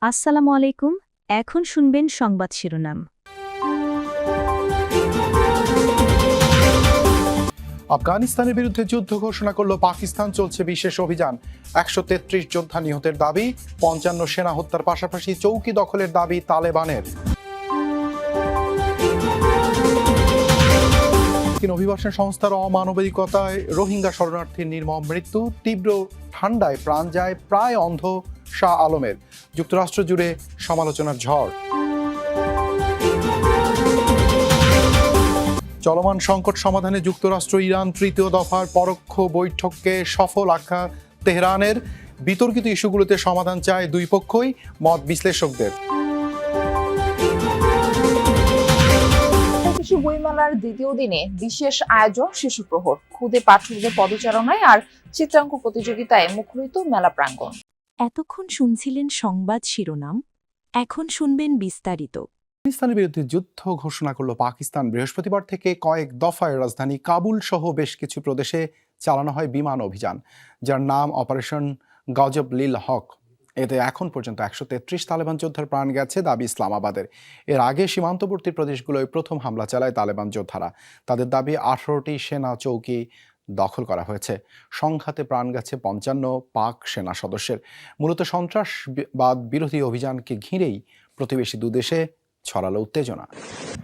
আসসালামু আলাইকুম। এখন শুনবেন সংবাদ শিরোনাম। আফগানিস্তানের বিরুদ্ধে যুদ্ধ ঘোষণা করল পাকিস্তান, চলছে বিশেষ অভিযান। ১৩৩ যোদ্ধা নিহতের দাবি, ৫৫ সেনা হত্যার পাশাপাশি চৌকি দখলের দাবি তালেবানের। অভিবাসন সংস্থার অমানবিকতায় রোহিঙ্গা শরণার্থীর নির্মম মৃত্যু, তীব্র ঠান্ডায় প্রাণ যায় প্রায় অন্ধ শাহ আলমের। যুক্তরাষ্ট্র জুড়ে সমালোচনার ঝড়। চলমান সংকট সমাধানে যুক্তরাষ্ট্র ইরান তৃতীয় দফার পরোক্ষ বৈঠককে সফল আখ্যা তেহরানের। বিতর্কিত ইস্যুগুলোতে সমাধান চায় দুই পক্ষই, মত বিশ্লেষকদের। শিশু বইমেলার দ্বিতীয় দিনে বিশেষ আয়োজন শিশু প্রহর, খুদে পাঠকদের পদচারণায় আর চিত্রাঙ্কন প্রতিযোগিতায় মুখরিত মেলা প্রাঙ্গণ। এতক্ষণ শুনছিলেন সংবাদ শিরোনাম, এখন শুনবেন বিস্তারিত। আফগানিস্তানের বিরুদ্ধে যুদ্ধ ঘোষণা করল পাকিস্তান। বৃহস্পতিবার থেকে কয়েক দফায় রাজধানী কাবুল সহ বেশ কিছু প্রদেশে চালানো হয় বিমান অভিযান, যার নাম অপারেশন গজব লিল হক। এতে এখন পর্যন্ত ১৩৩ তালেবান যোদ্ধার প্রাণ গেছে, দাবি ইসলামাবাদের। এর আগে সীমান্তবর্তী প্রদেশগুলোয় প্রথম হামলা চালায় তালেবান যোদ্ধারা। তাদের দাবি ১৮টি সেনা চৌকি দখল করা হয়েছে। সংঘাতে প্রাণ গেছে ৫৫ পাক সেনা সদস্যের। মূলত সন্ত্রাসবাদ বিরোধী অভিযানকে ঘিরেই প্রতিবেশী দুদেশে ছড়ালো উত্তেজনা।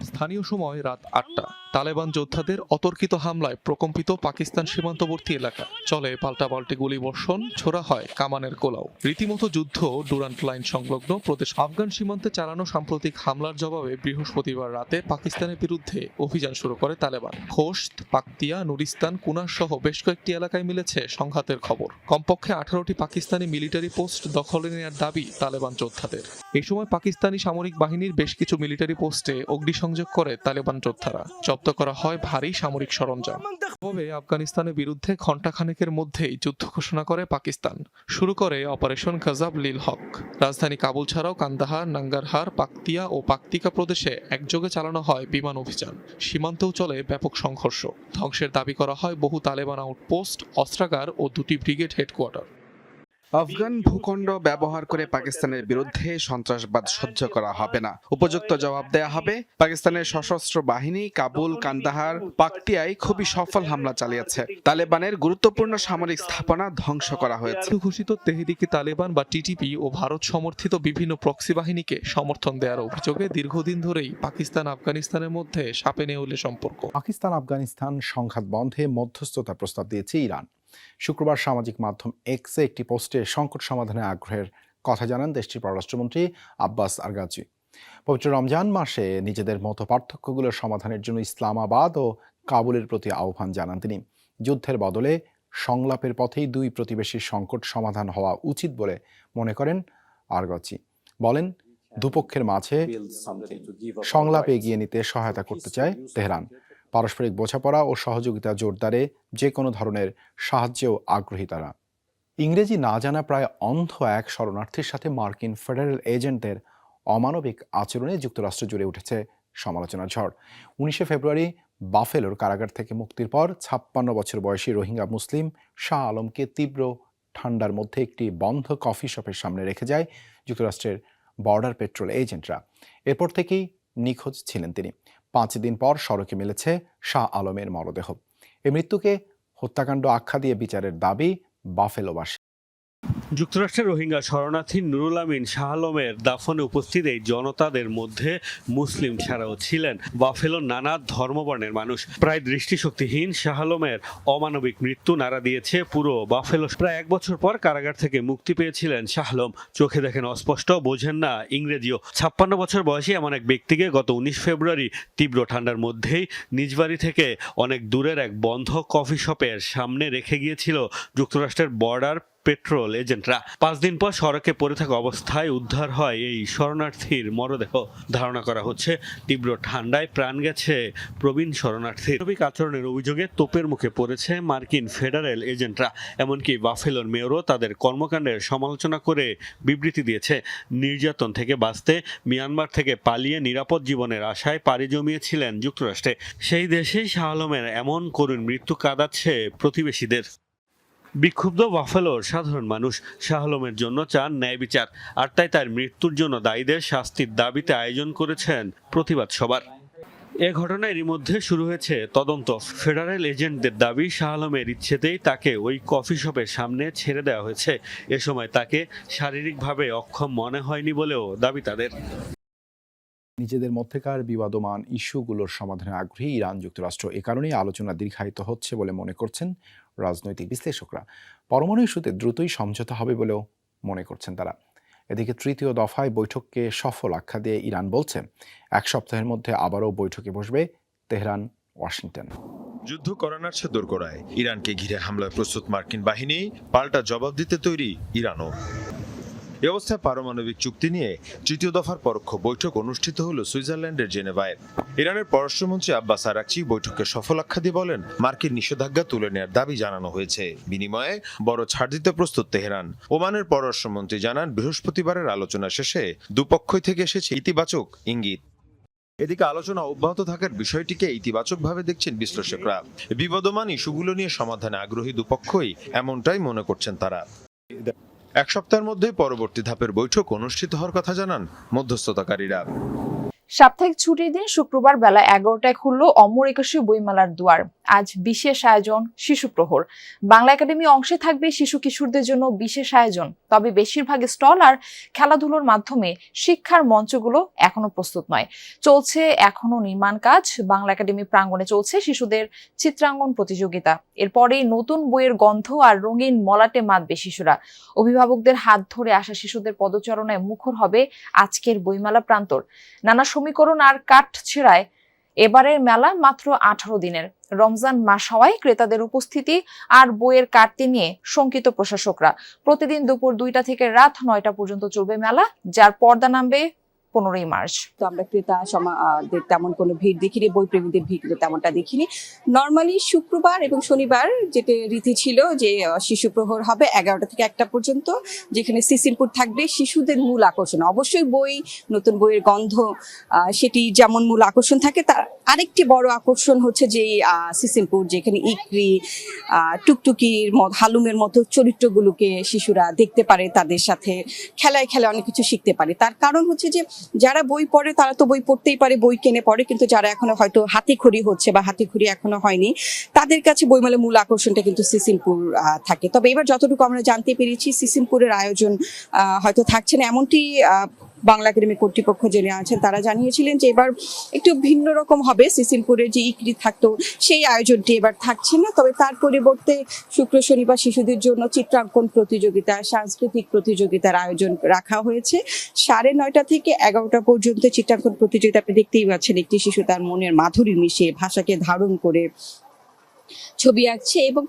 স্থানীয় সময় রাত ৮টা। তালেবান যোদ্ধাদের অতর্কিত হামলায় প্রকম্পিত পাকিস্তান সীমান্তবর্তী এলাকা। চলে পাল্টাপাল্টি গুলিবর্ষণ, ছোড়া হয় কামানের গোলাও। রীতিমতো যুদ্ধ ডুরান্ট লাইন সংলগ্ন প্রদেশ। আফগান সীমান্তে চালানো সাম্প্রতিক হামলার জবাবে বৃহস্পতিবার রাতে পাকিস্তানের বিরুদ্ধে অভিযান শুরু করে তালেবান। খোস্ত, পাকতিয়া, নুরিস্তান, কুনার সহ বেশ কয়েকটি এলাকায় মিলেছে সংঘাতের খবর। কমপক্ষে ১৮টি পাকিস্তানি মিলিটারি পোস্ট দখলে নেওয়ার দাবি তালেবান যোদ্ধাদের। এই সময় পাকিস্তানি সামরিক বাহিনীর বেশ কিছু মিলিটারি পোস্টে অগ্নিসংযোগ করে তালেবান যোদ্ধারা। জব্দ করা হয় ভারী সামরিক সরঞ্জাম। তবে আফগানিস্তানের বিরুদ্ধে ঘণ্টাখানেকের মধ্যেই যুদ্ধ ঘোষণা করে পাকিস্তান। শুরু করে অপারেশন গজব লিল হক। রাজধানী কাবুল ছাড়াও কান্দাহার, নাঙ্গারহার, পাকতিয়া ও পাকতিকা প্রদেশে একযোগে চালানো হয় বিমান অভিযান। সীমান্তেও চলে ব্যাপক সংঘর্ষ। ধ্বংসের দাবি করা হয় বহু তালেবান আউটপোস্ট, অস্ত্রাগার ও 2টি ব্রিগেড হেডকোয়ার্টার। আফগান ভূখণ্ড ব্যবহার করে পাকিস্তানের বিরুদ্ধে সন্ত্রাসবাদ সহ্য করা হবে না, উপযুক্ত জবাব দেয়া হবে। পাকিস্তানের সশস্ত্র বাহিনী কাবুল, কান্দাহার, পাকতিয়ায় খুবই সফল হামলা চালিয়েছে। তালেবানের গুরুত্বপূর্ণ সামরিক স্থাপনা ধ্বংস করা হয়েছে। ঘোষিত তেহরিকে তালেবান বা টিটিপি ও ভারত সমর্থিত বিভিন্ন প্রক্সি বাহিনীকে সমর্থন দেওয়ার অভিযোগে দীর্ঘদিন ধরেই পাকিস্তান আফগানিস্তানের মধ্যে সাপে নেউলে সম্পর্ক। পাকিস্তান আফগানিস্তান সংঘাত বন্ধে মধ্যস্থতার প্রস্তাব দিয়েছে ইরান। শুক্রবার সামাজিক মাধ্যম এক্সে একটি পোস্টে সংকট সমাধানে আগ্রহের কথা জানান দেশটির পররাষ্ট্রমন্ত্রী আব্বাস আরগাচি। পবিত্র রমজান মাসে নিজেদের মতো পার্থক্যগুলোর সমাধানের জন্য ইসলামাবাদ ও কাবুলের প্রতি আহ্বান জানান তিনি। যুদ্ধের বদলে সংলাপের পথেই দুই প্রতিবেশীর সংকট সমাধান হওয়া উচিত বলে মনে করেন আরগাচি। বলেন, দুপক্ষের মাঝে সংলাপ এগিয়ে নিতে সহায়তা করতে চায় তেহরান। পারস্পরিক বোঝাপড়া ও সহযোগিতা জোরদারে যে কোনো ধরনের সাহায্যেও আগ্রহী তারা। ইংরেজি না জানা প্রায় অন্ধ এক শরণার্থীর সাথে মার্কিন ফেডারেল এজেন্টদের অমানবিক আচরণে যুক্তরাষ্ট্র জুড়ে উঠেছে সমালোচনার ঝড়। ১৯ ফেব্রুয়ারি বাফেলোর কারাগার থেকে মুক্তির পর ৫৬ বছর বয়সী রোহিঙ্গা মুসলিম শাহ আলমকে তীব্র ঠান্ডার মধ্যে একটি বন্ধ কফি শপের সামনে রেখে যায় যুক্তরাষ্ট্রের বর্ডার পেট্রোল এজেন্টরা। এরপর থেকেই নিখোঁজ ছিলেন তিনি। ৫ দিন পর সড়কে মিলেছে শাহ আলমের মরদেহ। এই মৃত্যুকে হত্যাকাণ্ড আখ্যা দিয়ে বিচারের দাবি বাফেলোবাসী। যুক্তরাষ্ট্রের রোহিঙ্গা শরণার্থী নুরুল আমিন শাহ আলমের দাফনে উপস্থিত এই জনতাদের মধ্যে মুসলিম ছাড়াও ছিলেন বাফেলোর নানা ধর্মবর্ণের মানুষ। প্রায় দৃষ্টিশক্তিহীন শাহ আলমের অমানবিক মৃত্যু নাড়া দিয়েছে পুরো বাফেলো। প্রায় ১ বছর পর কারাগার থেকে মুক্তি পেয়েছিলেন শাহ আলম। চোখে দেখেন অস্পষ্ট, বোঝেন না ইংরেজিও। ৫৬ বছর বয়সী এমন এক ব্যক্তিকে গত ১৯ ফেব্রুয়ারি তীব্র ঠান্ডার মধ্যেই নিজ বাড়ি থেকে অনেক দূরের এক বন্ধ কফি শপের সামনে রেখে গিয়েছিল যুক্তরাষ্ট্রের বর্ডার পেট্রোল এজেন্টরা। ৫ দিন পর সড়কে পড়ে থাকা অবস্থায় উদ্ধার হয় এই শরণার্থীর মরদেহ। ধারণা করা হচ্ছে তীব্র ঠান্ডায় প্রাণ গেছে প্রবীণ শরণার্থীর। মানবিক আচরণের অভিযোগে তোপের মুখে পড়েছে মার্কিন ফেডারেল এজেন্টরা। এমনকি বাফেলোর মেয়রও তাদের কর্মকাণ্ডের সমালোচনা করে বিবৃতি দিয়েছে। নির্যাতন থেকে বাঁচতে মিয়ানমার থেকে পালিয়ে নিরাপদ জীবনের আশায় পাড়ি জমিয়েছিলেন যুক্তরাষ্ট্রে। সেই দেশেই শাহ আলমের এমন করুণ মৃত্যু কাঁদাচ্ছে প্রতিবেশীদের। বিক্ষুব্ধ বাফেলোর সাধারণ মানুষ শাহ আলমের জন্য চান ন্যায় বিচার, আর তাই তার মৃত্যুর জন্য দায়ীদের শাস্তির দাবিতে আয়োজন করেছেন প্রতিবাদ সভার। এ ঘটনার মধ্যে শুরু হয়েছে তদন্ত। ফেডারেল এজেন্টদের দাবি, শাহ আলমের ইচ্ছেতেই তাকে ওই কফি শপের সামনে ছেড়ে দেওয়া হয়েছে। এ সময় তাকে শারীরিকভাবে অক্ষম মনে হয়নি বলেও দাবি তাদের। নিজেদের মধ্যকার বিবাদমান ইস্যুগুলোর সমাধানে আগ্রহী ইরান যুক্তরাষ্ট্র, এ কারণেই আলোচনা দীর্ঘায়িত হচ্ছে বলে মনে করছেন রাজনৈতিক বিশ্লেষকরা। পরমাণু ইস্যুতে দ্রুতই সমঝোতা হবে বলেও মনে করছেন তারা। এদিকে তৃতীয় দফায় বৈঠককে সফল আখ্যা দিয়ে ইরান বলছে 1 সপ্তাহের মধ্যে আবারও বৈঠকে বসবে তেহরান, ওয়াশিংটন। যুদ্ধ করানার দোরগোড়ায় ইরানকে ঘিরে হামলায় প্রস্তুত মার্কিন বাহিনী, পাল্টা জবাব দিতে তৈরি ইরানও। এ অবস্থায় পারমাণবিক চুক্তি নিয়ে তৃতীয় দফার পরোক্ষ বৈঠক অনুষ্ঠিত হলো সুইজারল্যান্ডের জেনেভায়। ইরানের পররাষ্ট্রমন্ত্রী আব্বাস আরাকচি বৈঠককে সফল আখ্যা দিয়ে বলেন, মার্কিন নিষেধাজ্ঞা তুলে নেওয়ার দাবি জানানো হয়েছে, বিনিময়ে বড় ছাড় দিতে প্রস্তুত তেহরান। ওমানের পররাষ্ট্রমন্ত্রী জানান, বৃহস্পতিবারের আলোচনা শেষে দুপক্ষই থেকে এসেছে ইতিবাচক ইঙ্গিত। এদিকে আলোচনা অব্যাহত থাকার বিষয়টিকে ইতিবাচকভাবে দেখছেন বিশ্লেষকরা। বিবাদমান ইস্যুগুলো নিয়ে সমাধানে আগ্রহী দুপক্ষই এমনটাই মনে করছেন তারা। 1 সপ্তাহের মধ্যে পরবর্তী ধাপের বৈঠক অনুষ্ঠিত হওয়ার কথা জানান মধ্যস্থতাকারীরা। সাপ্তাহিক ছুটির দিন শুক্রবার বেলা 11টায় খুলল অমর একুশে বইমেলার দুয়ার। আজ বিশেষ আয়োজন শিশু প্রহর। বাংলা একাডেমি অংশে থাকবে শিশু কিশোরদের জন্য বিশেষ আয়োজন। তবে বেশিরভাগ স্টল আর খেলাধুলোর মাধ্যমে শিক্ষার মঞ্চগুলো এখনো প্রস্তুত নয়। চলছে এখনো নির্মাণ কাজ। বাংলা একাডেমি প্রাঙ্গণে চলছে শিশুদের চিত্রাঙ্কন প্রতিযোগিতা। এরপরেই নতুন বইয়ের গন্ধ আর রঙিন মলাটে মাতবে শিশুরা। অভিভাবকদের হাত ধরে আসা শিশুদের পদচারণায় মুখর হবে আজকের বইমেলা প্রান্তর। নানা সমীকরণ আর কাঠ ছেঁড়ায় এবারের মেলা মাত্র 18 দিনের। রমজান মাস হওয়ায় ক্রেতাদের উপস্থিতি আর বইয়ের কাটতি নিয়ে শঙ্কিত প্রশাসকরা। প্রতিদিন দুপুর 2টা থেকে রাত 9টা পর্যন্ত চলবে মেলা, যার পর্দা নামবে 15ই মার্চ। তো আমরা ক্রেতা তেমন কোনো ভিড় দেখিনি, বই প্রেমীদের ভিড় তেমনটা দেখিনি। নর্মালি শুক্রবার এবং শনিবার যেটা রীতি ছিল যে শিশু প্রহর হবে 11টা থেকে 1টা পর্যন্ত, যেখানে সিসিমপুর থাকবে শিশুদের মূল আকর্ষণ। অবশ্যই বই, নতুন বইয়ের গন্ধ সেটি যেমন মূল আকর্ষণ থাকে, তার আরেকটি বড় আকর্ষণ হচ্ছে যে সিসিমপুর, যেখানে ইকরি, টুকটুকির হালুমের মতো চরিত্রগুলোকে শিশুরা দেখতে পারে, তাদের সাথে খেলায় খেলায় অনেক কিছু শিখতে পারে। তার কারণ হচ্ছে যে যারা বই পড়ে তারা তো বই পড়তেই পারে, বই কিনে পড়ে, কিন্তু যারা এখনো হয়তো হাতেখড়ি হচ্ছে বা হাতেখড়ি এখনো হয়নি, তাদের কাছে বইমেলার মূল আকর্ষণটা কিন্তু সিসিমপুর থাকে। তবে এবার যতটুকু আমরা জানতে পেরেছি, সিসিমপুরের আয়োজন হয়তো থাকছে না, এমনটি বাংলা একাডেমি কর্তৃপক্ষ জেনে আছেন। তারা জানিয়েছিলেন যে এবার একটু ভিন্ন রকম হবে। সিসিমপুরের যে ইকরি থাকতো সেই আয়োজনটি এবার থাকছে না, তবে তার পরিবর্তে শুক্র শনিবার শিশুদের জন্য চিত্রাঙ্কন প্রতিযোগিতা, সাংস্কৃতিক প্রতিযোগিতার আয়োজন রাখা হয়েছে। 9:30 থেকে 11টা পর্যন্ত চিত্রাঙ্কন প্রতিযোগিতা। আপনি দেখতেই পাচ্ছেন একটি শিশু তার মনের মাধুরী মিশিয়ে ভাষাকে ধারণ করে ছবি আঁকছে, এবং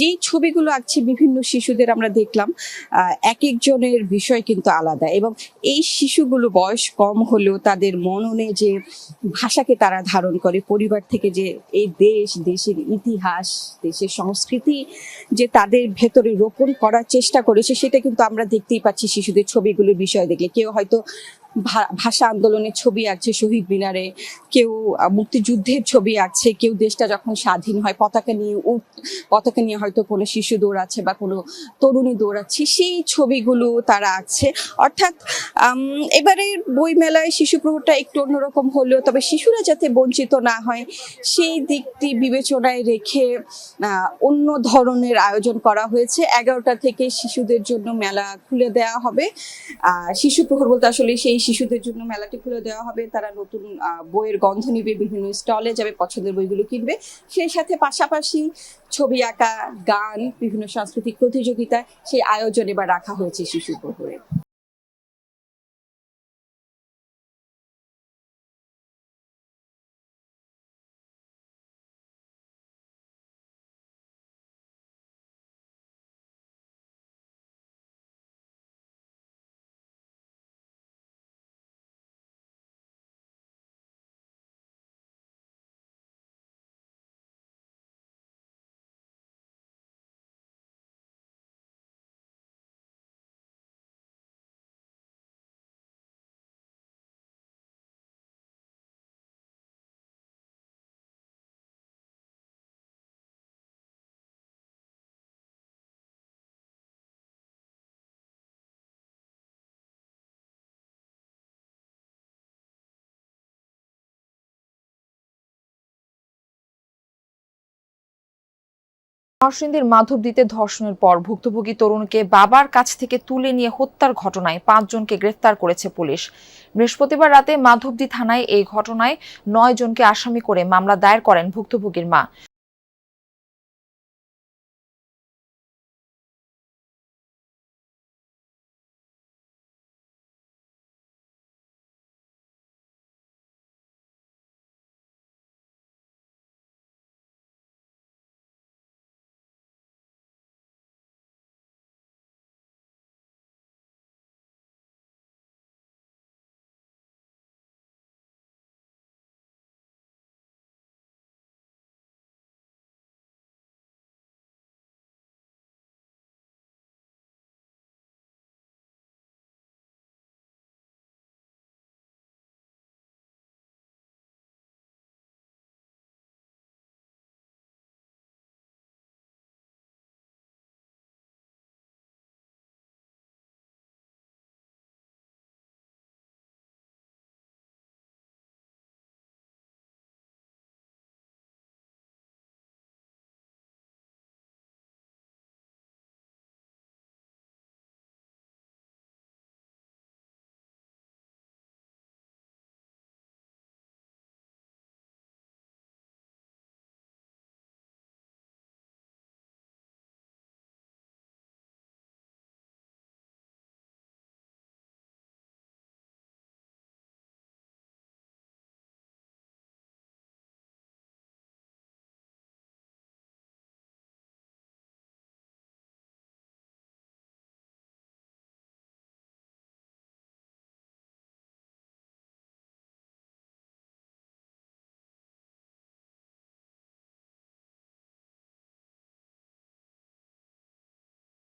যেই ছবিগুলো আঁকছে বিভিন্ন শিশুদের আমরা দেখলাম এক একজনের বিষয় কিন্তু আলাদা, এবং এই শিশুগুলো বয়স কম হলেও তাদের মননে যে ভাষাকে তারা ধারণ করে, পরিবার থেকে যে এই দেশের ইতিহাস, দেশের সংস্কৃতি যে তাদের ভেতরে রোপণ করার চেষ্টা করেছে, সেটা কিন্তু আমরা দেখতেই পাচ্ছি শিশুদের ছবিগুলোর বিষয় দেখলে। কেউ হয়তো ভাষা আন্দোলনের ছবি আঁকছে শহীদ মিনারে, কেউ মুক্তিযুদ্ধের ছবি আঁকছে, কেউ দেশটা যখন স্বাধীন হয় পতাকা নিয়ে হয়তো কোনো শিশু দৌড়াচ্ছে বা কোনো তরুণী দৌড়াচ্ছে, সেই ছবিগুলো তারা আঁকছে। অর্থাৎ এবারে বই মেলায় শিশু প্রহরটা একটু অন্যরকম হলেও, তবে শিশুরা যাতে বঞ্চিত না হয় সেই দিকটি বিবেচনায় রেখে অন্য ধরনের আয়োজন করা হয়েছে। 11টা থেকে শিশুদের জন্য মেলা খুলে দেওয়া হবে। শিশু প্রহর বলতে আসলে সেই শিশুদের জন্য মেলাটি খুলে দেওয়া হবে। তারা নতুন বইয়ের গন্ধ নিবে, বিভিন্ন স্টলে যাবে, পছন্দের বইগুলো কিনবে। সেই সাথে পাশাপাশি ছবি আঁকা, গান, বিভিন্ন সাংস্কৃতিক প্রতিযোগিতা, সেই আয়োজন এবার রাখা হয়েছে শিশু প্রহরে। নরসিংদীর মাধবদীতে ধর্ষণের পর ভুক্তভোগী তরুণকে বাবার কাছ থেকে তুলে নিয়ে হত্যার ঘটনায় 5 জনকে গ্রেফতার করেছে পুলিশ। বৃহস্পতিবার রাতে মাধবদী থানায় এই ঘটনায় 9 জনকে আসামি করে মামলা দায়ের করেন ভুক্তভোগীর মা।